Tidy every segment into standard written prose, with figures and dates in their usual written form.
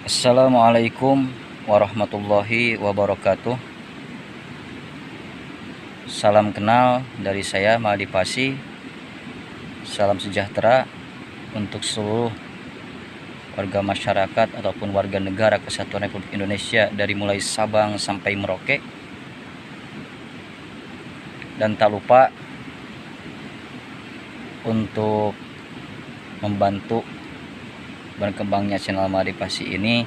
Assalamualaikum warahmatullahi wabarakatuh. Salam kenal dari saya Mahdi Pasi. Salam sejahtera untuk seluruh warga masyarakat ataupun warga negara Kesatuan Republik Indonesia dari mulai Sabang sampai Merauke. Dan tak lupa untuk membantu berkembangnya channel Mahdi Pasi ini,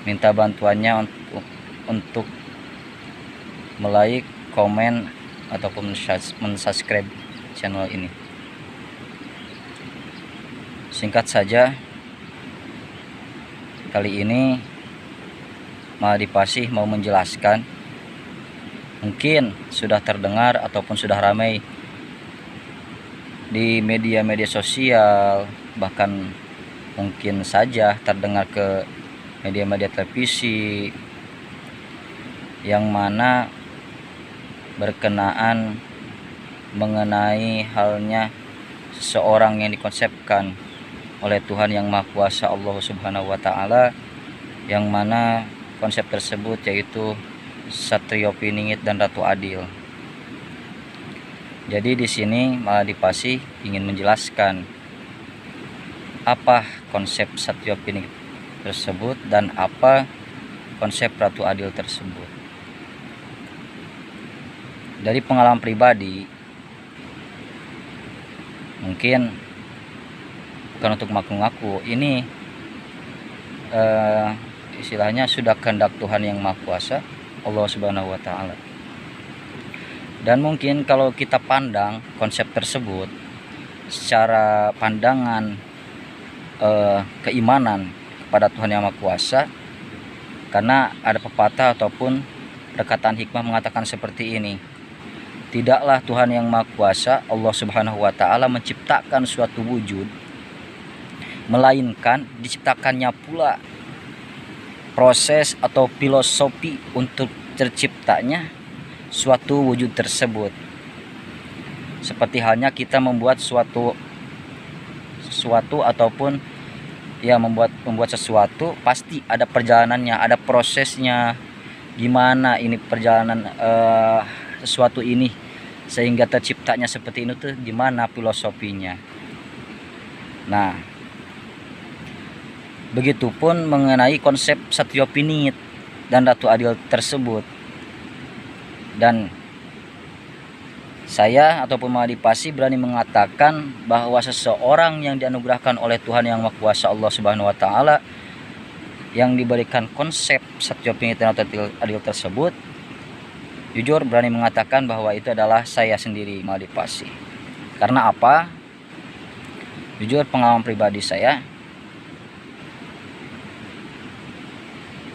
minta bantuannya untuk like, komen ataupun mensubscribe channel ini. Singkat saja, kali ini Mahdi Pasi mau menjelaskan, mungkin sudah terdengar ataupun sudah ramai di media-media sosial, bahkan mungkin saja terdengar ke media-media televisi, yang mana berkenaan mengenai halnya seseorang yang dikonsepkan oleh Tuhan Yang Maha Kuasa Allah Subhanahu wa Ta'ala, yang mana konsep tersebut yaitu Satrio Piningit dan Ratu Adil. Jadi di sini Mahdi Pasi ingin menjelaskan apa konsep Satrio Piningit tersebut dan apa konsep Ratu Adil tersebut. Dari pengalaman pribadi, mungkin bukan untuk ngaku-ngaku, ini istilahnya sudah kehendak Tuhan Yang Maha Kuasa Allah Subhanahu wa Ta'ala. Dan mungkin kalau kita pandang konsep tersebut secara pandangan keimanan kepada Tuhan Yang Maha Kuasa, karena ada pepatah ataupun perkataan hikmah mengatakan seperti ini: tidaklah Tuhan Yang Maha Kuasa Allah Subhanahu wa Ta'ala menciptakan suatu wujud, melainkan diciptakannya pula proses atau filosofi untuk terciptanya suatu wujud tersebut. Seperti halnya kita membuat suatu ataupun ya membuat sesuatu, pasti ada perjalanannya, ada prosesnya, gimana ini perjalanan sesuatu ini sehingga terciptanya seperti ini tuh gimana filosofinya. Nah, begitupun mengenai konsep Satrio Piningit dan Ratu Adil tersebut. Dan saya ataupun Mahdi Pasi berani mengatakan bahwa seseorang yang dianugerahkan oleh Tuhan Yang Maha Kuasa Allah Subhanahu wa Ta'ala, yang diberikan konsep Satrio Piningit dan Ratu Adil tersebut, jujur berani mengatakan bahwa itu adalah saya sendiri, Mahdi Pasi. Karena apa? Jujur pengalaman pribadi saya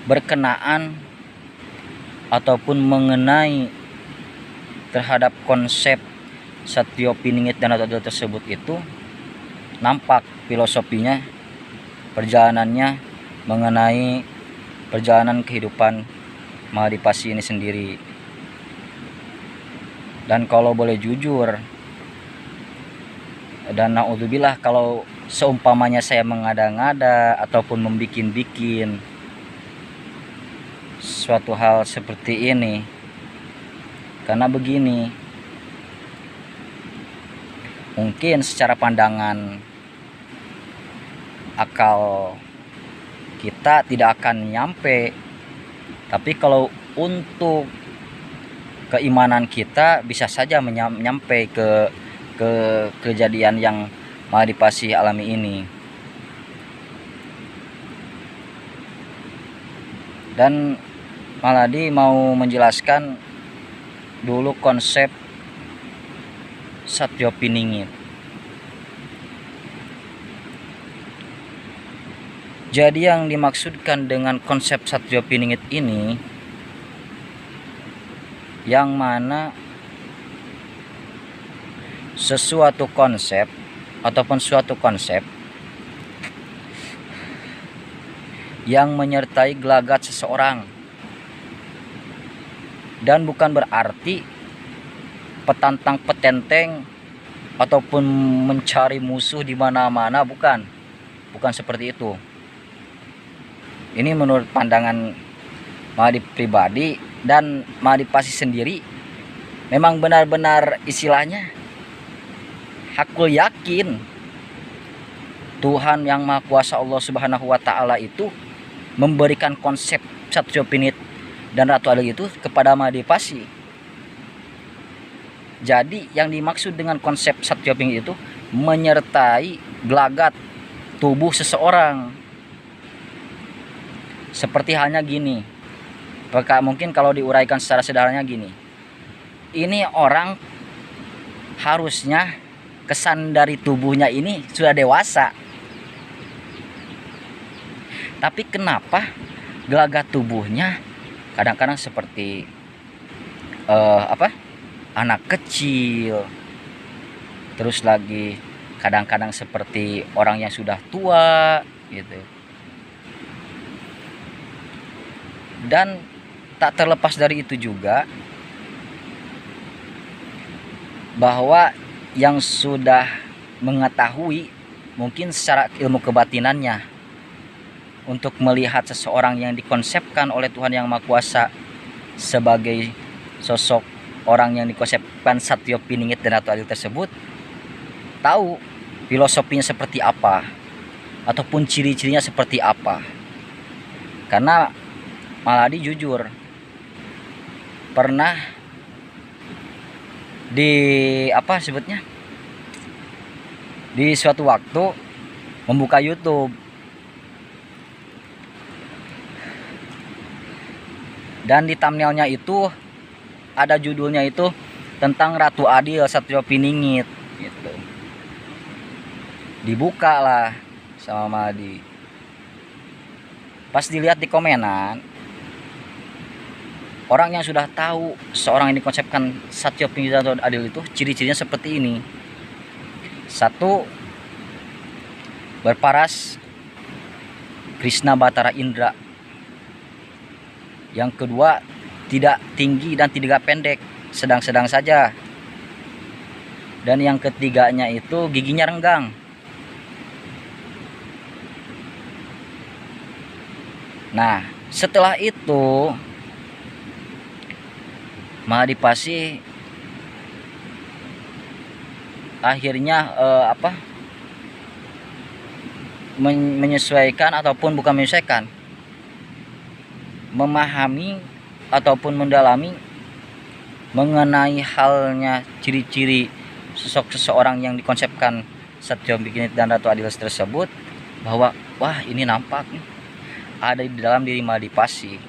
berkenaan ataupun mengenai terhadap konsep Satrio Piningit dan Ratu Adil tersebut itu nampak filosofinya, perjalanannya mengenai perjalanan kehidupan Mahdi Pasi ini sendiri. Dan kalau boleh jujur, dan naudzubillah kalau seumpamanya saya mengada-ngada ataupun membikin-bikin suatu hal seperti ini, karena begini, mungkin secara pandangan akal kita tidak akan nyampe, tapi kalau untuk keimanan kita bisa saja nyampe ke kejadian yang Mahdi Pasi alami ini. Dan Mahdi mau menjelaskan dulu konsep Satrio Piningit. Jadi yang dimaksudkan dengan konsep Satrio Piningit ini, yang mana sesuatu konsep ataupun suatu konsep yang menyertai gelagat seseorang, dan bukan berarti petantang petenteng ataupun mencari musuh di mana-mana, bukan seperti itu. Ini menurut pandangan Mahdi pribadi dan Mahdi Pasi sendiri, memang benar-benar istilahnya hakul yakin Tuhan yang Maha Kuasa Allah Subhanahu wa taala itu memberikan konsep Satyopinit dan Ratu Adil itu kepada Mahdi Pasi. Jadi yang dimaksud dengan konsep Satyopinit itu menyertai gelagat tubuh seseorang. Seperti halnya gini, mungkin kalau diuraikan secara sederhananya gini, ini orang harusnya kesan dari tubuhnya ini sudah dewasa, tapi kenapa gelagat tubuhnya kadang-kadang seperti anak kecil, terus lagi kadang-kadang seperti orang yang sudah tua gitu. Dan tak terlepas dari itu juga bahwa yang sudah mengetahui mungkin secara ilmu kebatinannya untuk melihat seseorang yang dikonsepkan oleh Tuhan Yang Maha Kuasa sebagai sosok orang yang dikonsepkan Satyopiningit dan Ratu Adil tersebut, tahu filosofinya seperti apa ataupun ciri-cirinya seperti apa. Karena Maladi jujur pernah di suatu waktu membuka YouTube dan di thumbnailnya itu ada judulnya itu tentang Ratu Adil Satyopiningit gitu. Dibuka lah sama Maladi. Pas dilihat di komenan, orang yang sudah tahu seorang yang dikonsepkan Satyopiningit dan Ratu Adil itu ciri-cirinya seperti ini. Satu, berparas Krishna Batara Indra. Yang kedua, tidak tinggi dan tidak pendek, sedang-sedang saja. Dan yang ketiganya itu giginya renggang. Nah, setelah itu Mahdi Pasi akhirnya menyesuaikan ataupun bukan menyesuaikan, memahami ataupun mendalami mengenai halnya ciri-ciri sosok seseorang yang dikonsepkan Satyopinit dan Ratu Adil tersebut, bahwa wah ini nampak nih ada di dalam diri Mahdi Pasi.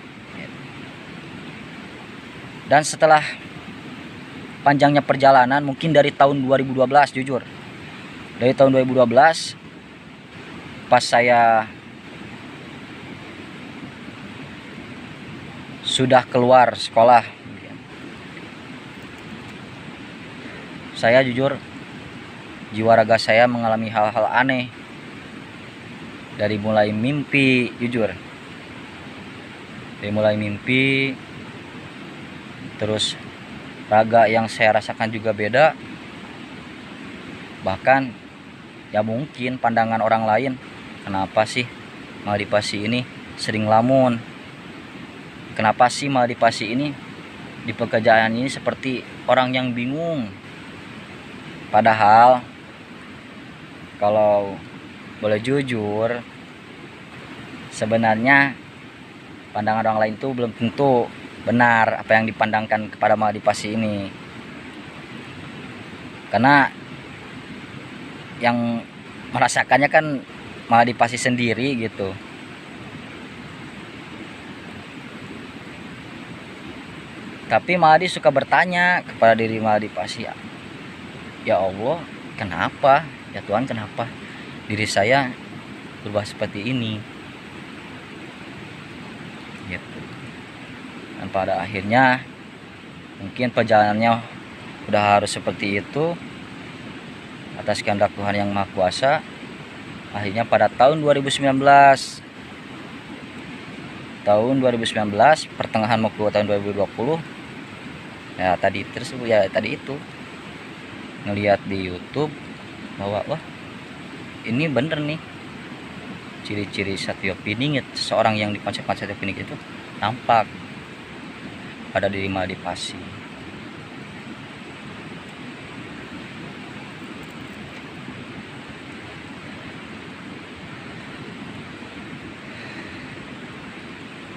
Dan setelah panjangnya perjalanan, mungkin dari tahun 2012, jujur dari tahun 2012 pas saya sudah keluar sekolah, saya jujur jiwa raga saya mengalami hal-hal aneh. Dari mulai mimpi, jujur dari mulai mimpi, terus raga yang saya rasakan juga beda. Bahkan ya mungkin pandangan orang lain, kenapa sih Mahdi Pasi ini sering lamun, kenapa sih Mahdi Pasi ini di pekerjaan ini seperti orang yang bingung. Padahal kalau boleh jujur, sebenarnya pandangan orang lain itu belum tentu benar apa yang dipandangkan kepada Mahdi Pasi ini. Karena yang merasakannya kan Mahdi Pasi sendiri gitu. Tapi Mahdi suka bertanya kepada diri Mahdi Pasi, ya Allah, kenapa? Ya Tuhan, kenapa diri saya berubah seperti ini gitu. Dan pada akhirnya mungkin perjalanannya udah harus seperti itu atas kehendak Tuhan Yang Maha Kuasa. Akhirnya pada tahun 2019 pertengahan mau ke tahun 2020, ya tadi itu ngelihat di YouTube bahwa wah ini bener nih ciri-ciri Satyo Piningit, seseorang yang dikonsepkan Satyo Piningit itu nampak pada diri Mahadipasi.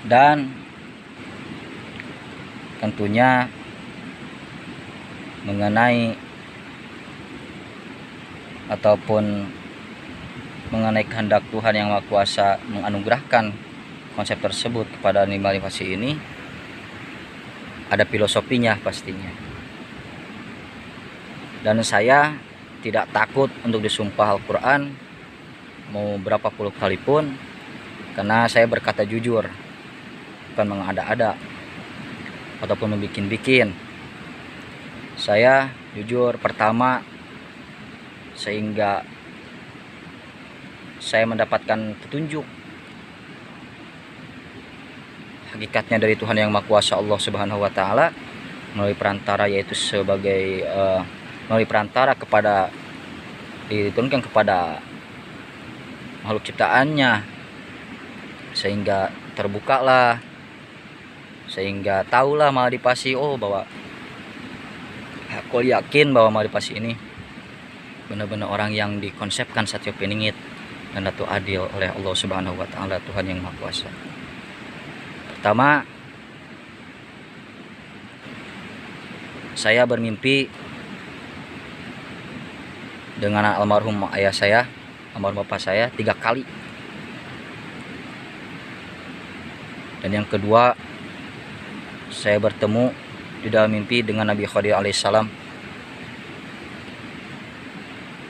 Dan tentunya mengenai ataupun mengenai kehendak Tuhan yang Maha Kuasa menganugerahkan konsep tersebut kepada Mahadipasi ini, ada filosofinya pastinya. Dan saya tidak takut untuk disumpah Al-Quran mau berapa puluh kali pun, karena saya berkata jujur, bukan mengada-ada ataupun membikin-bikin. Saya jujur, pertama, sehingga saya mendapatkan petunjuk hakikatnya dari Tuhan yang Maha Kuasa Allah Subhanahu wa taala melalui perantara, yaitu sebagai melalui perantara kepada diturunkan kepada makhluk ciptaannya, sehingga terbukalah, sehingga tahulah Mahadipasi, oh bahwa aku yakin bahwa Mahadipasi ini benar-benar orang yang dikonsepkan Satyo Piningit dan Datu Adil oleh Allah Subhanahu wa taala, Tuhan yang Maha Kuasa. Pertama, saya bermimpi dengan almarhum ayah saya, almarhum bapak saya 3 kali. Dan yang kedua, saya bertemu di dalam mimpi dengan Nabi Khadir alaihissalam.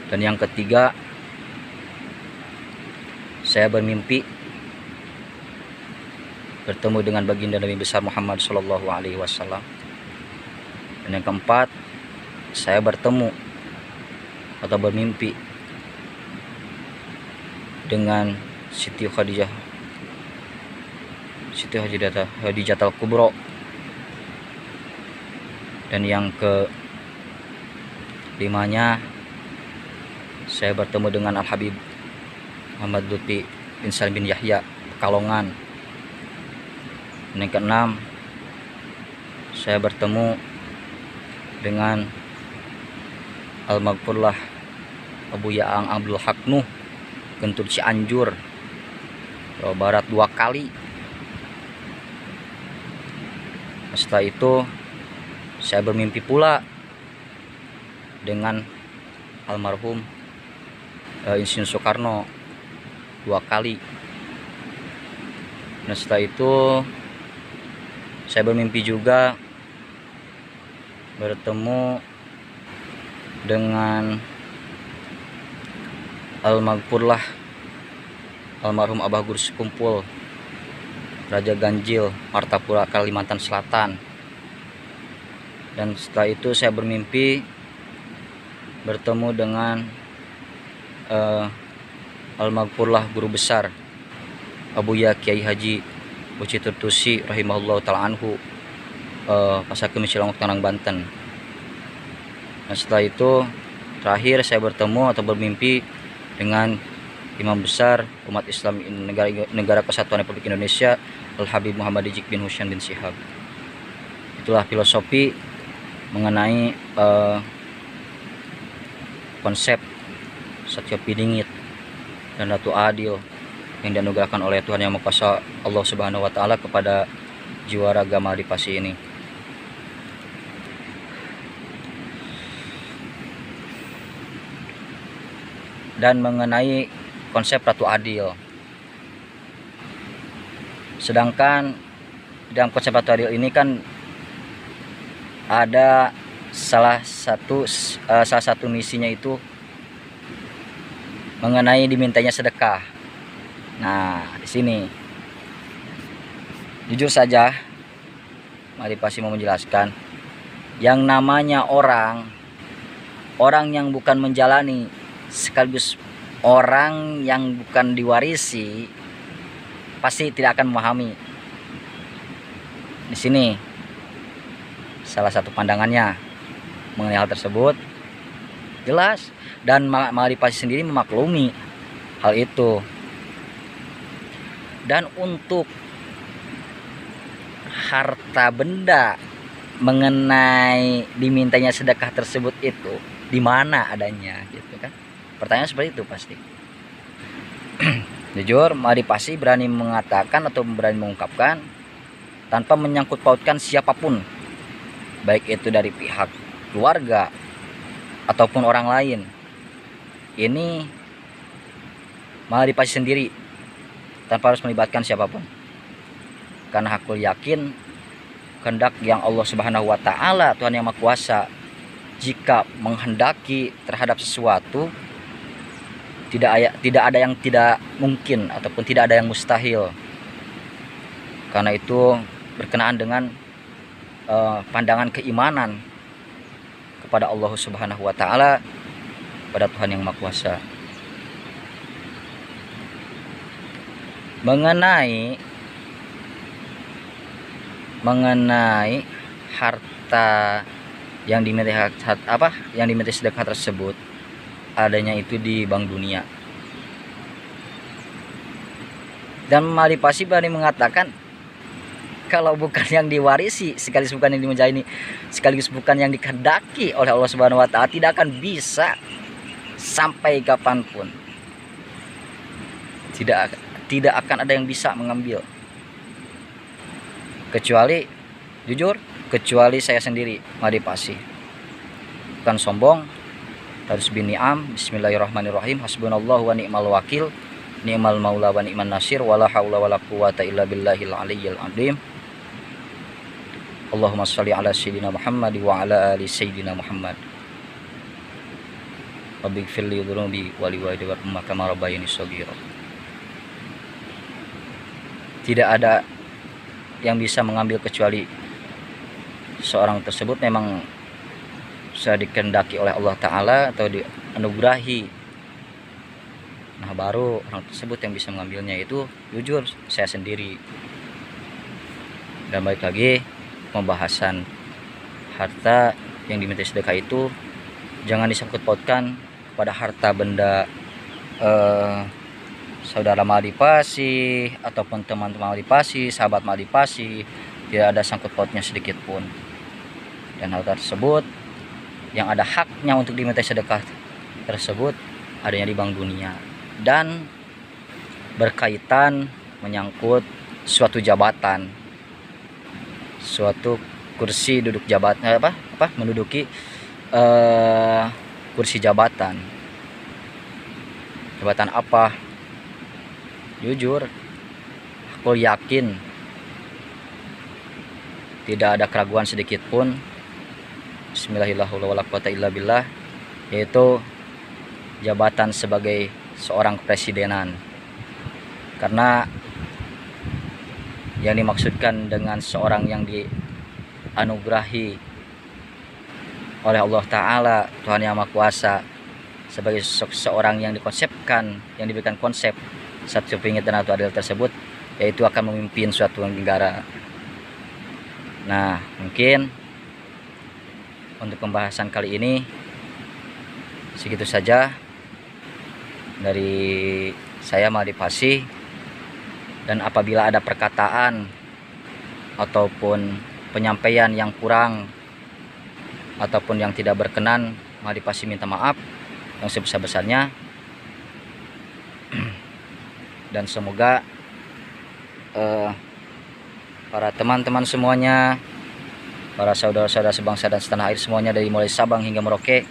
Dan yang ketiga, saya bermimpi bertemu dengan baginda Nabi besar Muhammad Shallallahu Alaihi Wasallam. Dan yang keempat, saya bertemu atau bermimpi dengan Siti Khadijah, Siti Khadijah Al-Kubro. Dan yang ke-5-nya, saya bertemu dengan Al-Habib Muhammad Lutfi bin Salim bin Yahya Pekalongan. Dan yang ke-6, saya bertemu dengan Al-Maghfurlah Abu Yaang Abdul Haq Nuh Gentur Cianjur, Jawa Barat 2 kali. Setelah itu saya bermimpi pula dengan almarhum Insinyur Soekarno 2 kali. Dan setelah itu saya bermimpi juga bertemu dengan Al-Maghfurlah almarhum Abah Guru Sekumpul Raja Ganjil, Martapura, Kalimantan Selatan. Dan setelah itu saya bermimpi bertemu dengan Al-Maghfurlah Guru Besar Abuya Kiai Haji Uci Tutusi rahimahullah ta'ala anhu, Pasakeun Cilamuk Tangerang Banten. Dan setelah itu terakhir saya bertemu atau bermimpi dengan Imam Besar umat Islam Negara Kesatuan Republik Indonesia Al-Habib Muhammad Ijik bin Husain bin Syihab. Itulah filosofi mengenai konsep Satyo Piningit dan Datu Adil yang dianugerahkan oleh Tuhan yang Maha Kuasa Allah Subhanahu wa taala kepada jiwa raga Mahadipasi ini. Dan mengenai konsep Datu Adil, sedangkan dalam konsep Datu Adil ini kan ada salah satu misinya itu mengenai dimintanya sedekah. Nah, di sini jujur saja Mahadipasi mau menjelaskan, yang namanya orang yang bukan menjalani sekaligus orang yang bukan diwarisi pasti tidak akan memahami. Di sini salah satu pandangannya mengenai hal tersebut jelas, dan Mahadipasi sendiri memaklumi hal itu. Dan untuk harta benda mengenai dimintanya sedekah tersebut itu di mana adanya gitu kan. Pertanyaan seperti itu pasti. Jujur, Mari Pasi berani mengatakan atau berani mengungkapkan tanpa menyangkut pautkan siapapun, baik itu dari pihak keluarga ataupun orang lain. Ini Mari Pasi sendiri tanpa harus melibatkan siapapun, karena aku yakin kehendak yang Allah Subhanahu wa Ta'ala, Tuhan yang Maha Kuasa, jika menghendaki terhadap sesuatu, tidak ada yang tidak mungkin ataupun tidak ada yang mustahil. Karena itu berkenaan dengan pandangan keimanan kepada Allah Subhanahu wa Ta'ala, pada Tuhan yang Maha Kuasa. Mengenai harta yang diminta sedekah tersebut, adanya itu di Bank Dunia. Dan Mari Pasi berani mengatakan kalau bukan yang diwarisi, sekaligus bukan yang dimajani, sekaligus bukan yang dikehendaki oleh Allah Subhanahu wa Ta'ala, tidak akan bisa sampai kapanpun. Tidak akan ada yang bisa mengambil, kecuali jujur, kecuali saya sendiri, Mari Pasi. Bukan sombong, harus bini'am. Bismillahirrahmanirrahim. Hasbunallahu wa ni'mal wakil, ni'mal maula wa ni'man nasir, wala haula wala quwata illa billahil aliyyil azim. Allahumma shalli ala sayyidina Muhammad wa ala ali sayyidina Muhammad. Rabbighfir li dhunubi wa li walidayya warhamhuma kama rabbayani shaghira. Tidak ada yang bisa mengambil kecuali seorang tersebut memang sudah dikehendaki oleh Allah Ta'ala atau dianugerahi. Nah, baru orang tersebut yang bisa mengambilnya, itu jujur saya sendiri. Dan balik lagi, pembahasan harta yang diminta sedekah itu jangan disangkut pautkan kepada harta benda saudara Mari Pasi ataupun teman-teman Mari Pasi, sahabat Mari Pasi. Tidak ada sangkut pautnya sedikit pun. Dan hal tersebut yang ada haknya untuk diminta sedekah tersebut adanya di Bank Dunia, dan berkaitan menyangkut suatu jabatan, suatu kursi duduk jabatan, menduduki kursi jabatan apa. Jujur, aku yakin tidak ada keraguan sedikit pun. Bismillahirrahmanirrahim. Yaitu jabatan sebagai seorang kepresidenan. Karena yang dimaksudkan dengan seorang yang dianugerahi oleh Allah Ta'ala, Tuhan yang Maha Kuasa, sebagai seorang yang dikonsepkan, yang diberikan konsep satu penginginan atau adil tersebut, yaitu akan memimpin suatu negara. Nah, mungkin untuk pembahasan kali ini segitu saja dari saya, Mari Pasi. Dan apabila ada perkataan ataupun penyampaian yang kurang ataupun yang tidak berkenan, Mari Pasi minta maaf yang sebesar-besarnya. Dan semoga para teman-teman semuanya, para saudara-saudara sebangsa dan setanah air semuanya, dari mulai Sabang hingga Merauke,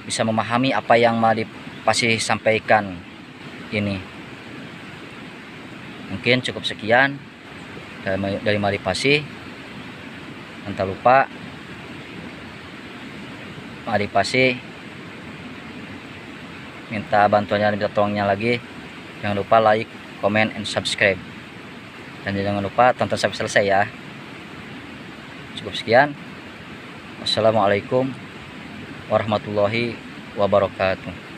bisa memahami apa yang Mari Pasi sampaikan ini. Mungkin cukup sekian dari Mari Pasi. Dan tak lupa, Mari Pasi minta bantuannya, minta tolongnya lagi. Jangan lupa like, comment, and subscribe. Dan jangan lupa tonton sampai selesai ya. Cukup sekian. Wassalamualaikum warahmatullahi wabarakatuh.